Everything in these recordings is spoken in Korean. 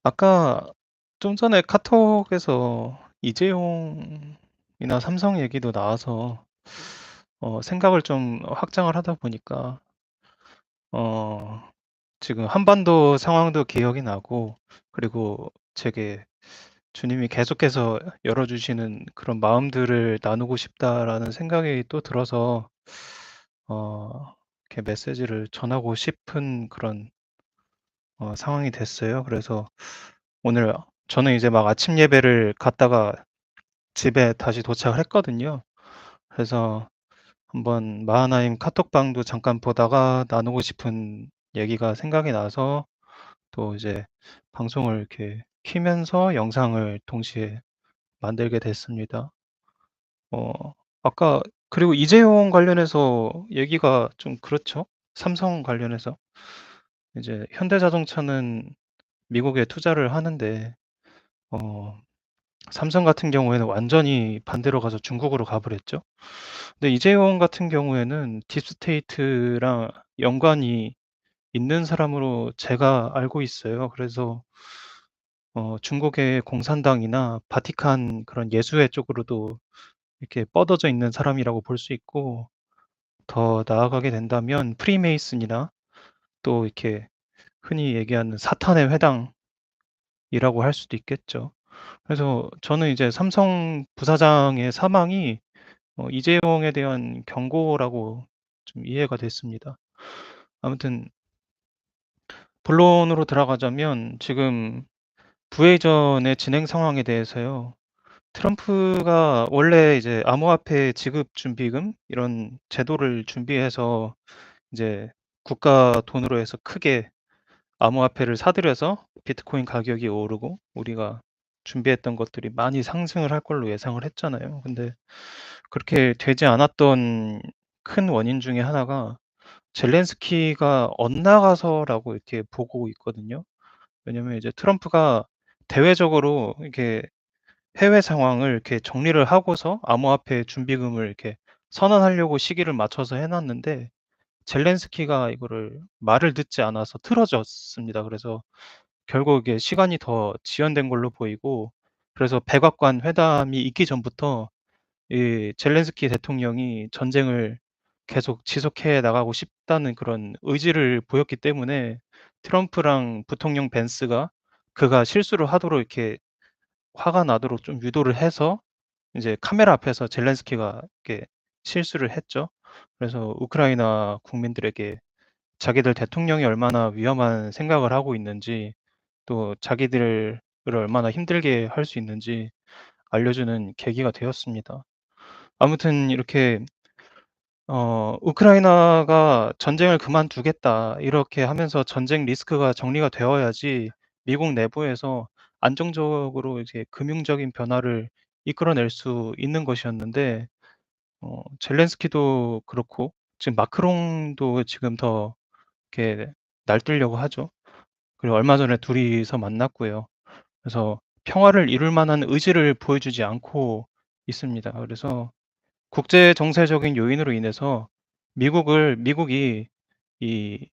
아까 좀 전에 카톡에서 이재용이나 삼성 얘기도 나와서 생각을 좀 확장을 하다 보니까 어, 지금 한반도 상황도 기억이 나고, 그리고 제게 주님이 계속해서 열어주시는 그런 마음들을 나누고 싶다라는 생각이 또 들어서 이렇게 메시지를 전하고 싶은 그런 상황이 됐어요. 그래서 오늘 저는 이제 막 아침 예배를 갔다가 집에 다시 도착을 했거든요. 그래서 한번 마하나임 카톡방도 잠깐 보다가 나누고 싶은 얘기가 생각이 나서 또 이제 방송을 이렇게 키면서 영상을 동시에 만들게 됐습니다. 어, 아까 그리고 이재용 관련해서 얘기가 좀 그렇죠? 삼성 관련해서 이제 현대자동차는 미국에 투자를 하는데 어, 삼성 같은 경우에는 완전히 반대로 가서 중국으로 가버렸죠. 근데 이재용 같은 경우에는 딥스테이트랑 연관이 있는 사람으로 제가 알고 있어요. 그래서 중국의 공산당이나 바티칸 그런 예수회 쪽으로도 이렇게 뻗어져 있는 사람이라고 볼 수 있고, 더 나아가게 된다면 프리메이슨이나 또 이렇게 흔히 얘기하는 사탄의 회당이라고 할 수도 있겠죠. 그래서 저는 이제 삼성 부사장의 사망이 이재용에 대한 경고라고 좀 이해가 됐습니다. 아무튼 본론으로 들어가자면 지금 부회전의 진행 상황에 대해서요. 트럼프가 원래 이제 암호화폐 지급 준비금 이런 제도를 준비해서 이제 국가 돈으로 해서 크게 암호화폐를 사들여서 비트코인 가격이 오르고 우리가 준비했던 것들이 많이 상승을 할 걸로 예상을 했잖아요. 근데 그렇게 되지 않았던 큰 원인 중에 하나가 젤렌스키가 엇나가서라고 이렇게 보고 있거든요. 왜냐면 이제 트럼프가 대외적으로 이렇게 해외 상황을 이렇게 정리를 하고서 암호화폐 준비금을 이렇게 선언하려고 시기를 맞춰서 해놨는데 젤렌스키가 이거를 말을 듣지 않아서 틀어졌습니다. 그래서 결국 이게 시간이 더 지연된 걸로 보이고, 그래서 백악관 회담이 있기 전부터 이 젤렌스키 대통령이 전쟁을 계속 지속해 나가고 싶다는 그런 의지를 보였기 때문에 트럼프랑 부통령 벤스가 그가 실수를 하도록 이렇게 화가 나도록 좀 유도를 해서 이제 카메라 앞에서 젤렌스키가 이렇게 실수를 했죠. 그래서 우크라이나 국민들에게 자기들 대통령이 얼마나 위험한 생각을 하고 있는지, 또 자기들을 얼마나 힘들게 할 수 있는지 알려주는 계기가 되었습니다. 아무튼 이렇게 우크라이나가 전쟁을 그만두겠다 이렇게 하면서 전쟁 리스크가 정리가 되어야지 미국 내부에서 안정적으로 이제 금융적인 변화를 이끌어낼 수 있는 것이었는데 젤렌스키도 그렇고 지금 마크롱도 지금 더 이렇게 날뛰려고 하죠. 그리고 얼마 전에 둘이서 만났고요. 그래서 평화를 이룰 만한 의지를 보여주지 않고 있습니다. 그래서 국제 정세적인 요인으로 인해서 미국이 이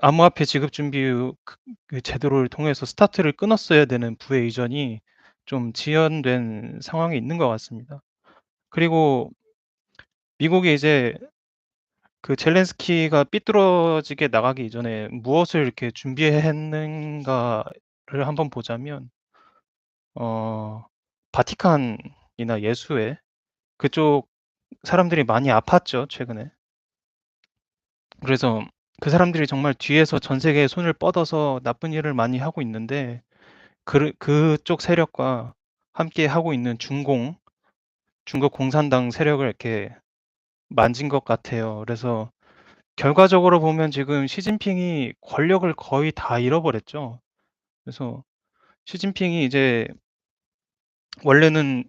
암호화폐 지급 준비 그 제도를 통해서 스타트를 끊었어야 되는 부의 이전이 좀 지연된 상황에 있는 것 같습니다. 그리고 미국이 이제 그 젤렌스키가 삐뚤어지게 나가기 이전에 무엇을 이렇게 준비했는가를 한번 보자면 어, 바티칸이나 예수회 그쪽 사람들이 많이 아팠죠, 최근에. 그래서 그 사람들이 정말 뒤에서 전 세계에 손을 뻗어서 나쁜 일을 많이 하고 있는데 그쪽 세력과 함께 하고 있는 중국 공산당 세력을 이렇게 만진 것 같아요. 그래서 결과적으로 보면 지금 시진핑이 권력을 거의 다 잃어버렸죠. 그래서 시진핑이 이제 원래는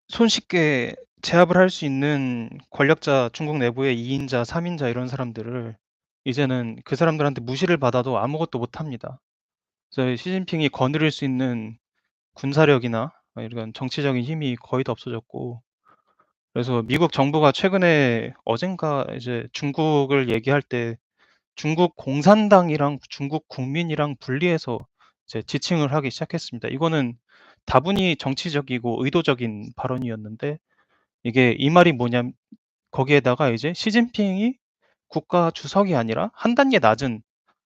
손쉽게 제압을 할 수 있는 권력자 중국 내부의 2인자, 3인자 이런 사람들을 이제는 그 사람들한테 무시를 받아도 아무것도 못합니다. 그래서 시진핑이 거느릴 수 있는 군사력이나 이런 정치적인 힘이 거의 다 없어졌고, 그래서 미국 정부가 최근에 어젠가 이제 중국을 얘기할 때 중국 공산당이랑 중국 국민이랑 분리해서 이제 지칭을 하기 시작했습니다. 이거는 다분히 정치적이고 의도적인 발언이었는데 이게 이 말이 뭐냐면 거기에다가 이제 시진핑이 국가 주석이 아니라 한 단계 낮은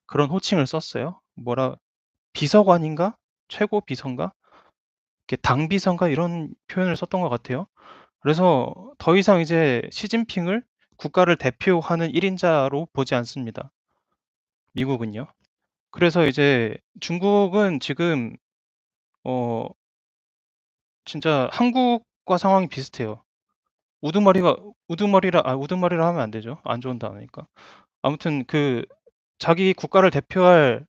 그런 호칭을 썼어요. 뭐라 비서관인가? 최고 비서인가? 이렇게 당 비서인가 이런 표현을 썼던 것 같아요. 그래서 더 이상 이제 시진핑을 국가를 대표하는 1 인자로 보지 않습니다, 미국은요. 그래서 이제 중국은 지금 어 진짜 한국과 상황이 비슷해요. 우두머리가 우두머리라 하면 안 되죠. 안 좋은 단어니까. 아무튼 그 자기 국가를 대표할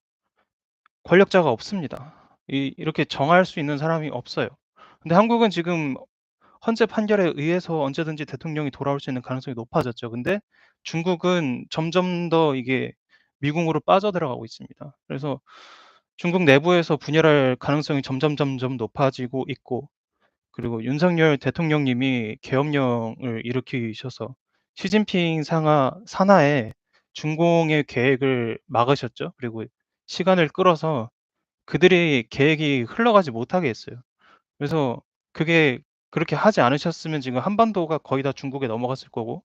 권력자가 없습니다. 이렇게 정할 수 있는 사람이 없어요. 근데 한국은 지금 헌재 판결에 의해서 언제든지 대통령이 돌아올 수 있는 가능성이 높아졌죠. 근데 중국은 점점 더 이게 미궁으로 빠져들어가고 있습니다. 그래서 중국 내부에서 분열할 가능성이 점점 높아지고 있고 그리고 윤석열 대통령님이 계엄령을 일으키셔서 시진핑 상하 산하에 중공의 계획을 막으셨죠. 그리고 시간을 끌어서 그들의 계획이 흘러가지 못하게 했어요. 그래서 그게 그렇게 하지 않으셨으면 지금 한반도가 거의 다 중국에 넘어갔을 거고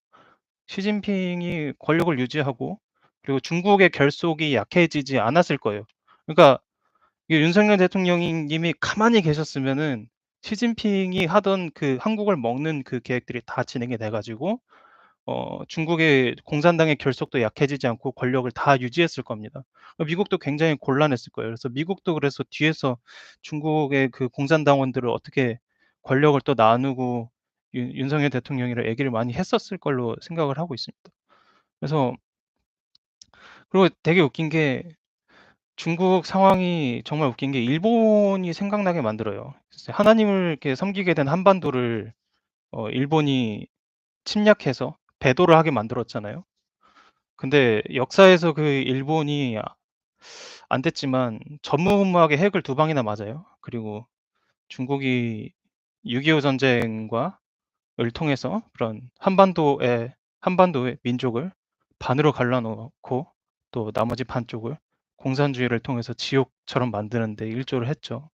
시진핑이 권력을 유지하고 그리고 중국의 결속이 약해지지 않았을 거예요. 그러니까 이게 윤석열 대통령님이 가만히 계셨으면은 시진핑이 하던 그 한국을 먹는 그 계획들이 다 진행이 돼 가지고 중국의 공산당의 결속도 약해지지 않고 권력을 다 유지했을 겁니다. 미국도 굉장히 곤란했을 거예요. 그래서 미국도 그래서 뒤에서 중국의 그 공산당원들을 어떻게 권력을 또 나누고 윤석열 대통령이랑 얘기를 많이 했었을 걸로 생각을 하고 있습니다. 그래서 그리고 되게 웃긴 게 중국 상황이 정말 웃긴 게 일본이 생각나게 만들어요. 하나님을 이렇게 섬기게 된 한반도를 일본이 침략해서 배도를 하게 만들었잖아요. 근데 역사에서 그 일본이 안 됐지만 전무후무하게 핵을 2방이나 맞아요. 그리고 중국이 6.25 전쟁과 을 통해서 그런 한반도의 민족을 반으로 갈라놓고 또 나머지 반쪽을 공산주의를 통해서 지옥처럼 만드는 데 일조를 했죠.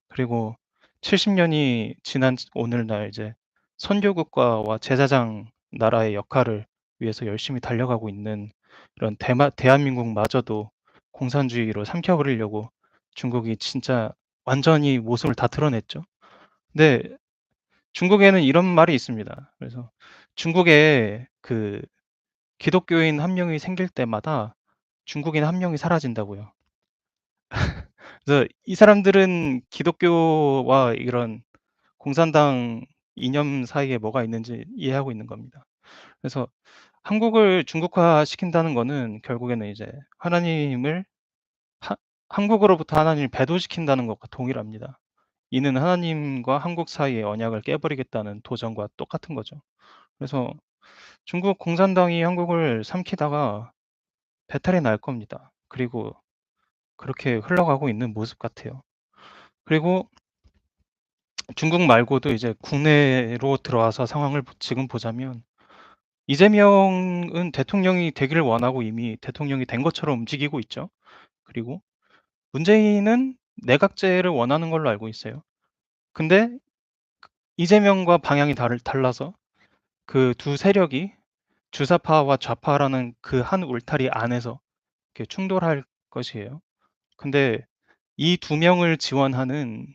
그리고 70 년이 지난 오늘날 이제 선교국가와 제사장 나라의 역할을 위해서 열심히 달려가고 있는 이런 대한민국마저도 공산주의로 삼켜버리려고 중국이 진짜 완전히 모습을 다 드러냈죠. 근데 중국에는 이런 말이 있습니다. 그래서 중국에 그 기독교인 한 명이 생길 때마다 중국인 한 명이 사라진다고요. 그래서 이 사람들은 기독교와 이런 공산당 이념 사이에 뭐가 있는지 이해하고 있는 겁니다. 그래서 한국을 중국화시킨다는 거는 결국에는 이제 하나님을 하 한국으로부터 하나님을 배도시킨다는 것과 동일합니다. 이는 하나님과 한국 사이의 언약을 깨버리겠다는 도전과 똑같은 거죠. 그래서 중국 공산당이 한국을 삼키다가 배탈이 날 겁니다. 그리고 그렇게 흘러가고 있는 모습 같아요. 그리고 중국 말고도 이제 국내로 들어와서 상황을 지금 보자면 이재명은 대통령이 되기를 원하고 이미 대통령이 된 것처럼 움직이고 있죠. 그리고 문재인은 내각제를 원하는 걸로 알고 있어요. 근데 이재명과 방향이 달라서 그 두 세력이 주사파와 좌파라는 그 한 울타리 안에서 이렇게 충돌할 것이에요. 근데 이 두 명을 지원하는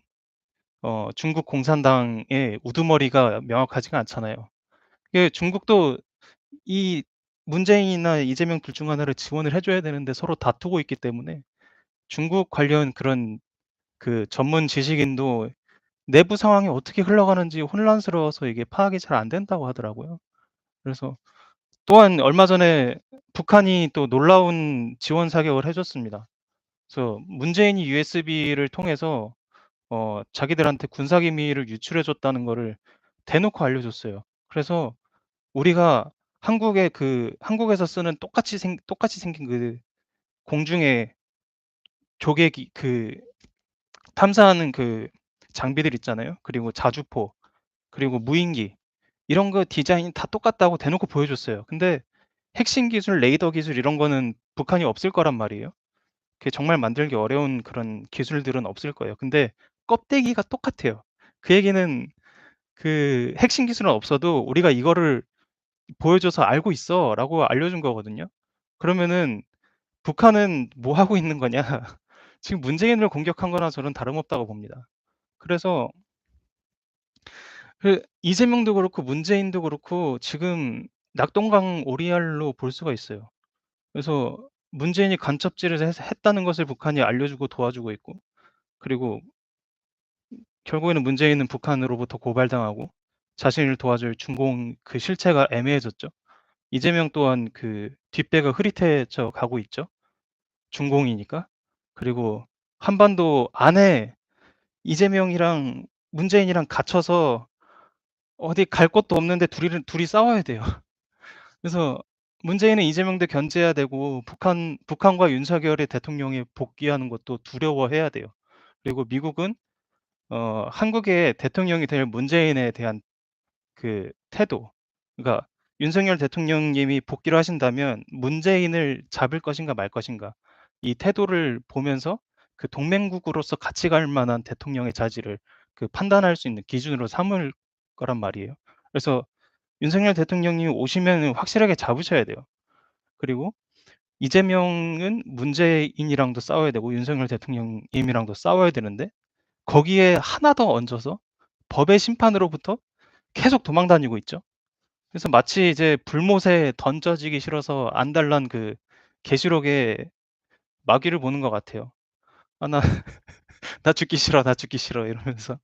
중국 공산당의 우두머리가 명확하지가 않잖아요. 이게 중국도 이 문재인이나 이재명 둘 중 하나를 지원을 해 줘야 되는데 서로 다투고 있기 때문에 중국 관련 그런 그 전문 지식인도 내부 상황이 어떻게 흘러가는지 혼란스러워서 이게 파악이 잘 안 된다고 하더라고요. 그래서 또한 얼마 전에 북한이 또 놀라운 지원 사격을 해 줬습니다. 그래서 문재인이 USB를 통해서 자기들한테 군사 기밀을 유출해 줬다는 거를 대놓고 알려줬어요. 그래서 우리가 한국에서 쓰는 똑같이 생긴 그 공중에 조개기 탐사하는 그 장비들 있잖아요. 그리고 자주포, 그리고 무인기 이런 거 디자인이 다 똑같다고 대놓고 보여줬어요. 근데 핵심 기술, 레이더 기술 이런 거는 북한이 없을 거란 말이에요. 그게 정말 만들기 어려운 그런 기술들은 없을 거예요. 근데 껍데기가 똑같아요. 그 얘기는 그 핵심 기술은 없어도 "우리가 이거를 보여줘서 알고 있어."라고 알려준 거거든요. 그러면은 북한은 뭐 하고 있는 거냐. 지금 문재인을 공격한 거나 저는 다름없다고 봅니다. 그래서 이재명도 그렇고 문재인도 그렇고 지금 낙동강 오리알로 볼 수가 있어요. 그래서 문재인이 간첩질을 했다는 것을 북한이 알려주고 도와주고 있고, 그리고 결국에는 문재인은 북한으로부터 고발당하고 자신을 도와줄 중공 그 실체가 애매해졌죠. 이재명 또한 그 뒷배가 흐릿해져 가고 있죠, 중공이니까. 그리고 한반도 안에 이재명이랑 문재인이랑 갇혀서 어디 갈 곳도 없는데 둘이 싸워야 돼요. 그래서 문재인은 이재명도 견제해야 되고 북한과 윤석열의 대통령이 복귀하는 것도 두려워해야 돼요. 그리고 미국은 한국의 대통령이 될 문재인에 대한 그 태도, 그러니까 윤석열 대통령님이 복귀를 하신다면 문재인을 잡을 것인가 말 것인가, 이 태도를 보면서 그 동맹국으로서 같이 갈 만한 대통령의 자질을 그 판단할 수 있는 기준으로 삼을 거란 말이에요. 그래서 윤석열 대통령님이 오시면은 확실하게 잡으셔야 돼요. 그리고 이재명은 문재인이랑도 싸워야 되고 윤석열 대통령님이랑도 싸워야 되는데 거기에 하나 더 얹어서 법의 심판으로부터 계속 도망 다니고 있죠. 그래서 마치 이제 불못에 던져지기 싫어서 안달난 그 계시록의 마귀를 보는 것 같아요. "아 나 나 죽기 싫어, 나 죽기 싫어." 이러면서.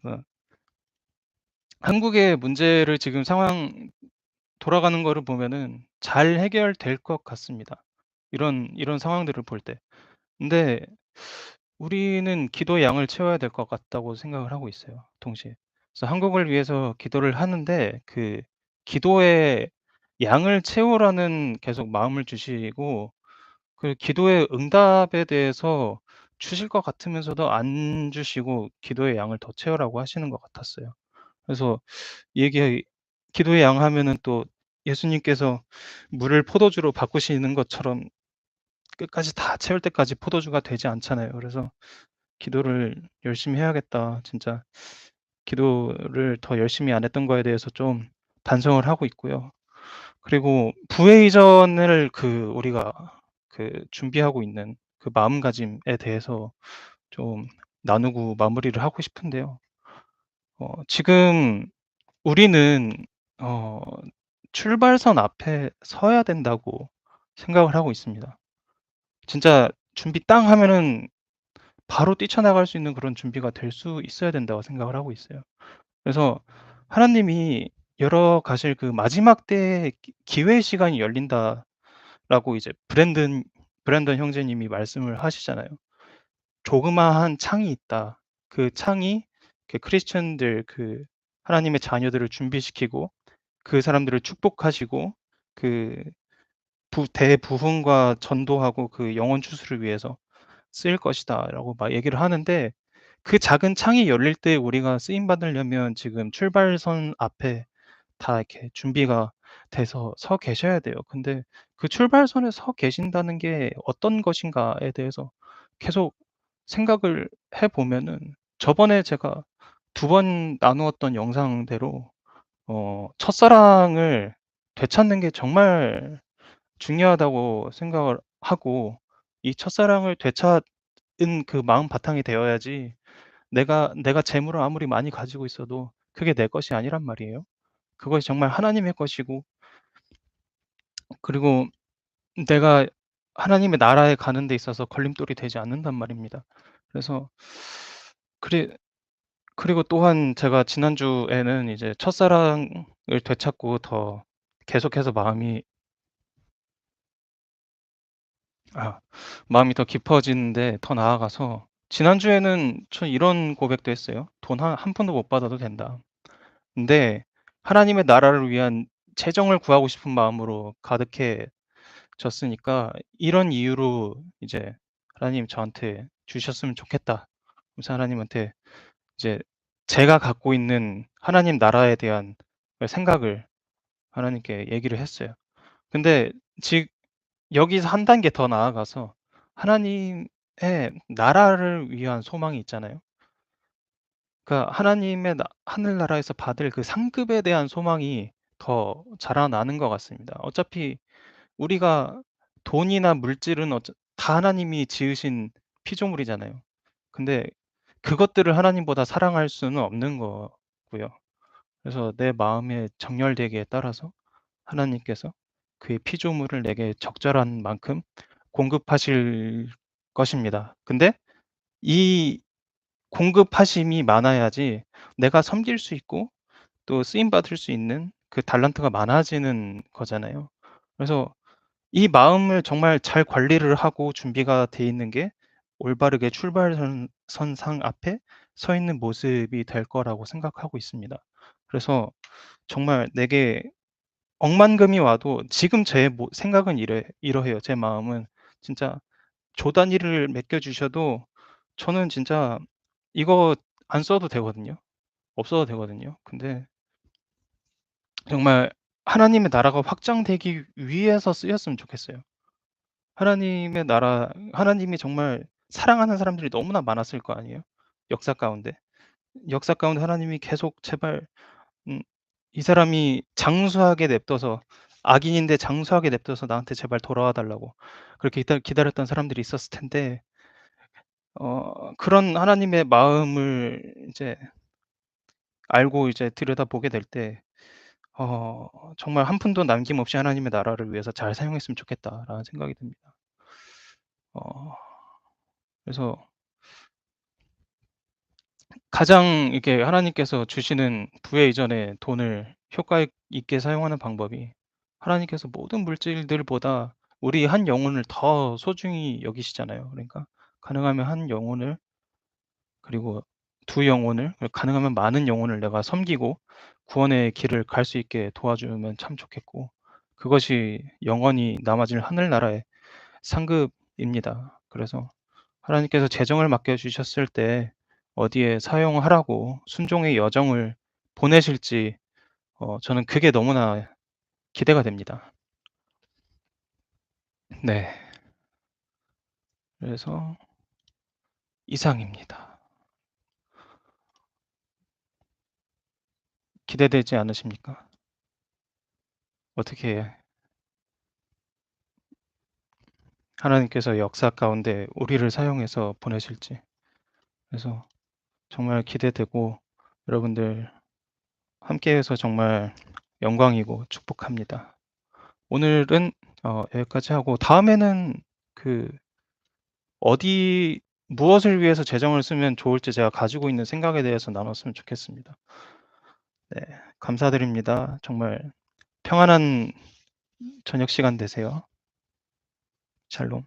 어 한국의 문제를 지금 상황 돌아가는 거를 보면은 잘 해결될 것 같습니다, 이런 상황들을 볼 때. 근데 우리는 기도의 양을 채워야 될 것 같다고 생각을 하고 있어요, 동시에. 그래서 한국을 위해서 기도를 하는데 그 기도의 양을 채우라는 계속 마음을 주시고, 그 기도의 응답에 대해서 주실 것 같으면서도 안 주시고 기도의 양을 더 채우라고 하시는 것 같았어요. 그래서 얘기 기도의 양 하면은 또 예수님께서 물을 포도주로 바꾸시는 것처럼 끝까지 다 채울 때까지 포도주가 되지 않잖아요. 그래서 '기도를 열심히 해야겠다.' 진짜 기도를 더 열심히 안 했던 거에 대해서 좀 반성을 하고 있고요. 그리고 부회 이전을 우리가 준비하고 있는 그 마음가짐에 대해서 좀 나누고 마무리를 하고 싶은데요. 지금 우리는 어 '출발선 앞에 서야 된다.'고 생각을 하고 있습니다. 진짜 준비 땅 하면은 바로 뛰쳐나갈 수 있는 그런 준비가 될 수 있어야 된다고 생각을 하고 있어요. 그래서 하나님이 열어가실 그 마지막 때에 기회의 시간이 열린다라고 이제 브랜든 형제님이 말씀을 하시잖아요. 조그마한 창이 있다. 그 창이 크리스천들, 하나님의 자녀들을 준비시키고 그 사람들을 축복하시고 그 대부흥과 전도하고 그 영혼 추수를 위해서 쓰일 것이다라고 막 얘기를 하는데, 그 작은 창이 열릴 때 우리가 쓰임 받으려면 지금 출발선 앞에 다 이렇게 준비가 돼서 서 계셔야 돼요. 근데 그 출발선에 서 계신다는 게 어떤 것인가에 대해서 계속 생각을 해 보면은, 저번에 제가 두 번 나누었던 영상대로 첫사랑을 되찾는 게 정말 중요하다고 생각을 하고, 이 첫사랑을 되찾은 그 마음 바탕이 되어야지 내가 재물을 아무리 많이 가지고 있어도 그게 내 것이 아니란 말이에요. 그것이 정말 하나님의 것이고, 그리고 내가 하나님의 나라에 가는 데 있어서 걸림돌이 되지 않는단 말입니다. 그래서 그리 그리고 또한 제가 지난주에는 이제 첫사랑을 되찾고 더 계속해서 아 마음이 더 깊어지는데 더 나아가서 지난주에는 저 이런 고백도 했어요. "돈 한 푼도 못 받아도 된다." 근데 하나님의 나라를 위한 재정을 구하고 싶은 마음으로 가득해졌으니까 이런 이유로 이제 "하나님 저한테 주셨으면 좋겠다." 그래서 하나님한테 이제 제가 갖고 있는 하나님 나라에 대한 생각을 하나님께 얘기를 했어요. 근데 지 여기서 한 단계 더 나아가서 하나님의 나라를 위한 소망이 있잖아요. 그러니까 하나님의 하늘나라에서 받을 그 상급에 대한 소망이 더 자라나는 것 같습니다. 어차피 우리가 돈이나 물질은 다 하나님이 지으신 피조물이잖아요. 근데 그것들을 하나님보다 사랑할 수는 없는 거고요. 그래서 내 마음의 정렬되기에 따라서 하나님께서 그의 피조물을 내게 적절한 만큼 공급하실 것입니다. 근데 이 공급하심이 많아야지 내가 섬길 수 있고 또 쓰임 받을 수 있는 그 달란트가 많아지는 거잖아요. 그래서 이 마음을 정말 잘 관리를 하고 준비가 돼 있는 게 올바르게 출발선 선상 앞에 서 있는 모습이 될 거라고 생각하고 있습니다. 그래서 정말 내게 억만금이 와도 지금 제 생각은 이러해요. 제 마음은 진짜 조 단위를 맡겨 주셔도 저는 진짜 이거 안 써도 되거든요. 없어도 되거든요. 근데 정말 하나님의 나라가 확장되기 위해서 쓰였으면 좋겠어요. 하나님의 나라, 하나님이 정말 사랑하는 사람들이 너무나 많았을 거 아니에요? 역사 가운데. 역사 가운데 하나님이 계속 제발 음 이 사람이 장수하게 냅둬서, 악인인데 장수하게 냅둬서 나한테 제발 돌아와 달라고 그렇게 기다렸던 사람들이 있었을 텐데, 그런 하나님의 마음을 이제 알고 이제 들여다보게 될 때 정말 '한 푼도 남김없이 하나님의 나라를 위해서 잘 사용했으면 좋겠다.'라는 생각이 듭니다. 어 그래서 가장 이렇게 하나님께서 주시는 부의 이전에 돈을 효과 있게 사용하는 방법이, 하나님께서 모든 물질들보다 우리 한 영혼을 더 소중히 여기시잖아요. 그러니까 가능하면 한 영혼을, 그리고 두 영혼을, 그리고 가능하면 많은 영혼을 내가 섬기고 구원의 길을 갈 수 있게 도와주면 참 좋겠고, 그것이 영원히 남아질 하늘나라의 상급입니다. 그래서 하나님께서 재정을 맡겨 주셨을 때 어디에 사용하라고 순종의 여정을 보내실지, 저는 그게 너무나 기대가 됩니다. 네. 그래서 이상입니다. 기대되지 않으십니까? 어떻게 하나님께서 역사 가운데 우리를 사용해서 보내실지. 그래서 정말 기대되고, 여러분들 함께해서 정말 영광이고 축복합니다. 오늘은 여기까지 하고, 다음에는 그 어디 무엇을 위해서 재정을 쓰면 좋을지 제가 가지고 있는 생각에 대해서 나눴으면 좋겠습니다. 네. 감사드립니다. 정말 평안한 저녁 시간 되세요. 샬롬.